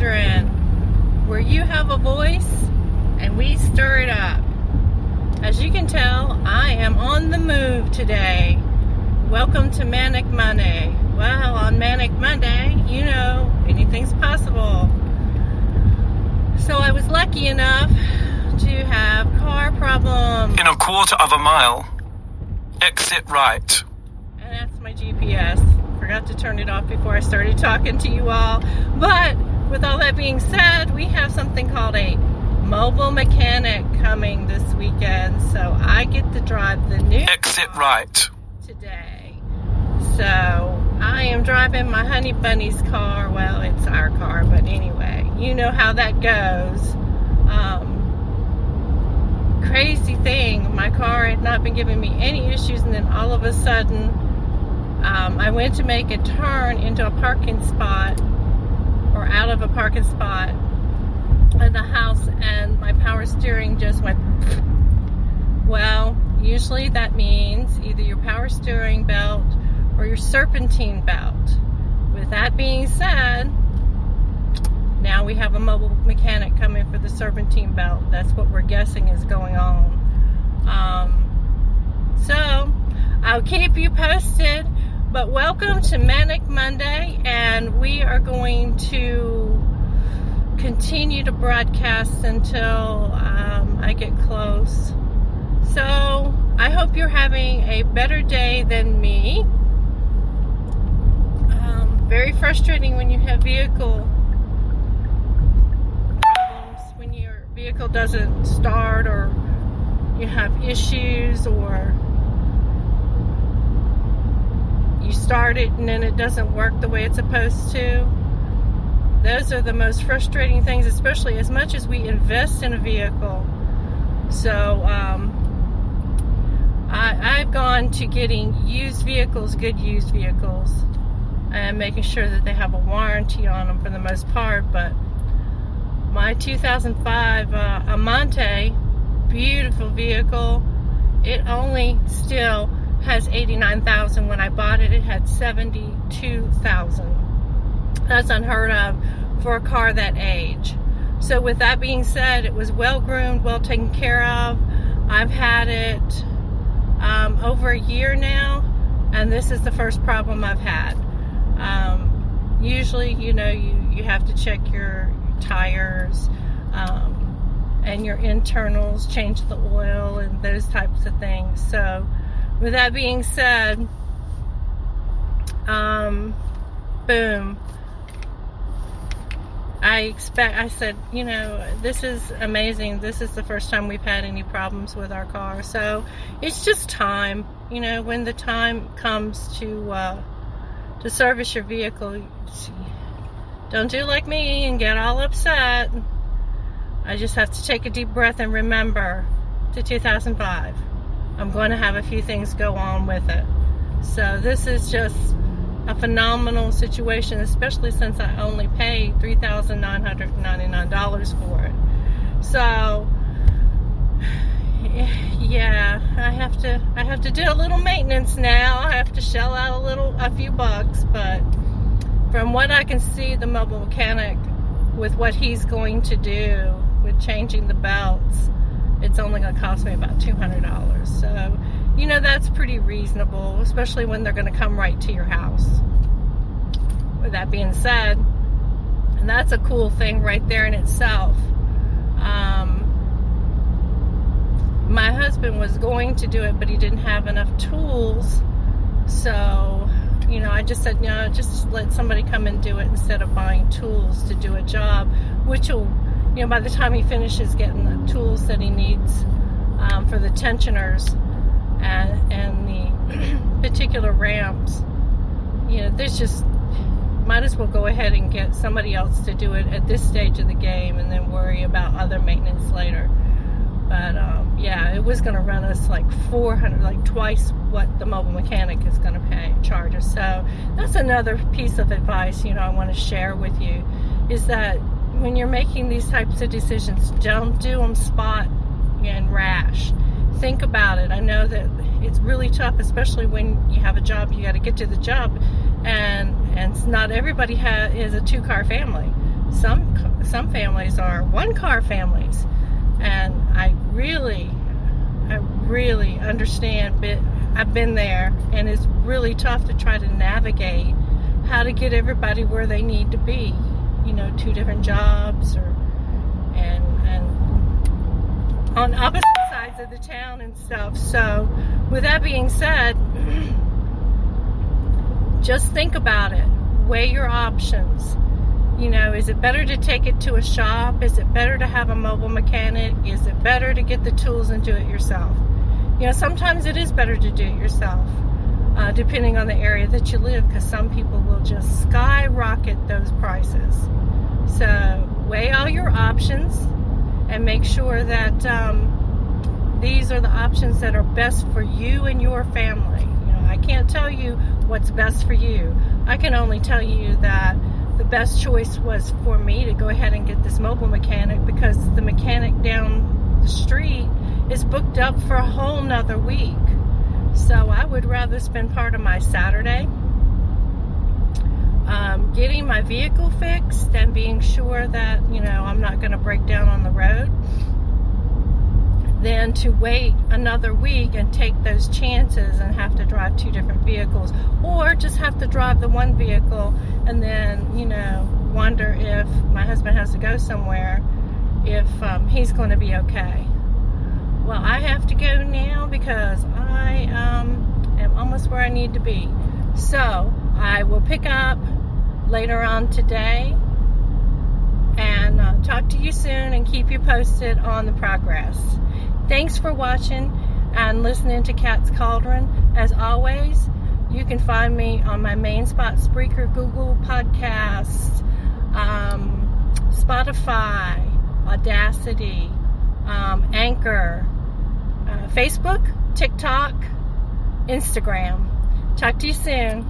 Cauldron, where you have a voice and we stir it up. As you can tell, I am on the move today. Welcome to Manic Monday. Well, on Manic Monday, you know, anything's possible. So I was lucky enough to have car problems. In a quarter of a mile, exit right. And that's my GPS. Forgot to turn it off before I started talking to you all. But with all that being said, we have something called a mobile mechanic coming this weekend. So I get to drive the new exit right today. So I am driving my honey bunny's car. Well, it's our car, but anyway, you know how that goes. Crazy thing, my car had not been giving me any issues, and then all of a sudden I went to make a turn into a parking spot, or out of a parking spot in the house, and my power steering just went. Well, usually that means either your power steering belt or your serpentine belt. With that being said, now we have a mobile mechanic coming for the serpentine belt. That's what we're guessing is going on. So I'll keep you posted. But welcome to Manic Monday, and we are going to continue to broadcast until I get close. So I hope you're having a better day than me. Very frustrating when you have vehicle problems, when your vehicle doesn't start, or you have issues, or you start it and then it doesn't work the way it's supposed to. Those are the most frustrating things, especially as much as we invest in a vehicle. So I've gone to getting used vehicles, good used vehicles, and making sure that they have a warranty on them for the most part. But my 2005 Amante, beautiful vehicle, it only still has 89,000. When I bought it, it had 72,000. That's unheard of for a car that age. So with that being said, it was well groomed, well taken care of. I've had it over a year now, and this is the first problem I've had. Usually, you know, you have to check your tires and your internals, change the oil and those types of things. So with that being said, boom. I said, you know, this is amazing. This is the first time we've had any problems with our car. So it's just time, you know, when the time comes to service your vehicle, don't do like me and get all upset. I just have to take a deep breath and remember to 2005. I'm going to have a few things go on with it. So this is just a phenomenal situation, especially since I only paid $3,999 for it. So yeah, I have to do a little maintenance now. I have to shell out a few bucks, but from what I can see, the mobile mechanic, with what he's going to do with changing the belts, it's only going to cost me about $200. So, you know, that's pretty reasonable, especially when they're going to come right to your house. With that being said, and that's a cool thing right there in itself. My husband was going to do it, but he didn't have enough tools. So, you know, I just said, no, just let somebody come and do it instead of buying tools to do a job, which will, you know, by the time he finishes getting the tools that he needs for the tensioners and the particular ramps, you know, there's just, might as well go ahead and get somebody else to do it at this stage of the game and then worry about other maintenance later. But yeah, it was going to run us like $400, like twice what the mobile mechanic is going to charge us. So that's another piece of advice, you know, I want to share with you, is that when you're making these types of decisions, don't do them spot and rash. Think about it. I know that it's really tough, especially when you have a job, you got to get to the job, and not everybody is a two-car family. Some families are 1-car families, and I really understand. I've been there, and it's really tough to try to navigate how to get everybody where they need to be. 2 different jobs, and on opposite sides of the town and stuff. So, with that being said, just think about it. Weigh your options. Is it better to take it to a shop? Is it better to have a mobile mechanic? Is it better to get the tools and do it yourself? Sometimes it is better to do it yourself, depending on the area that you live, because some people will just skyrocket those prices. So weigh all your options and make sure that these are the options that are best for you and your family. I can't tell you what's best for you. I can only tell you that the best choice was for me to go ahead and get this mobile mechanic, because the mechanic down the street is booked up for a whole nother week. So I would rather spend part of my Saturday getting my vehicle fixed and being sure that I'm not going to break down on the road, than to wait another week and take those chances and have to drive 2 different vehicles, or just have to drive the one vehicle and then wonder if my husband has to go somewhere, if he's going to be okay. Well, I have to go now because I am almost where I need to be. So I will pick up later on today and talk to you soon and keep you posted on the progress. Thanks for watching and listening to Cat's Cauldron. As always, you can find me on my main spot, Spreaker, Google Podcasts, Spotify, Audacity, Anchor, Facebook, TikTok, Instagram. Talk to you soon.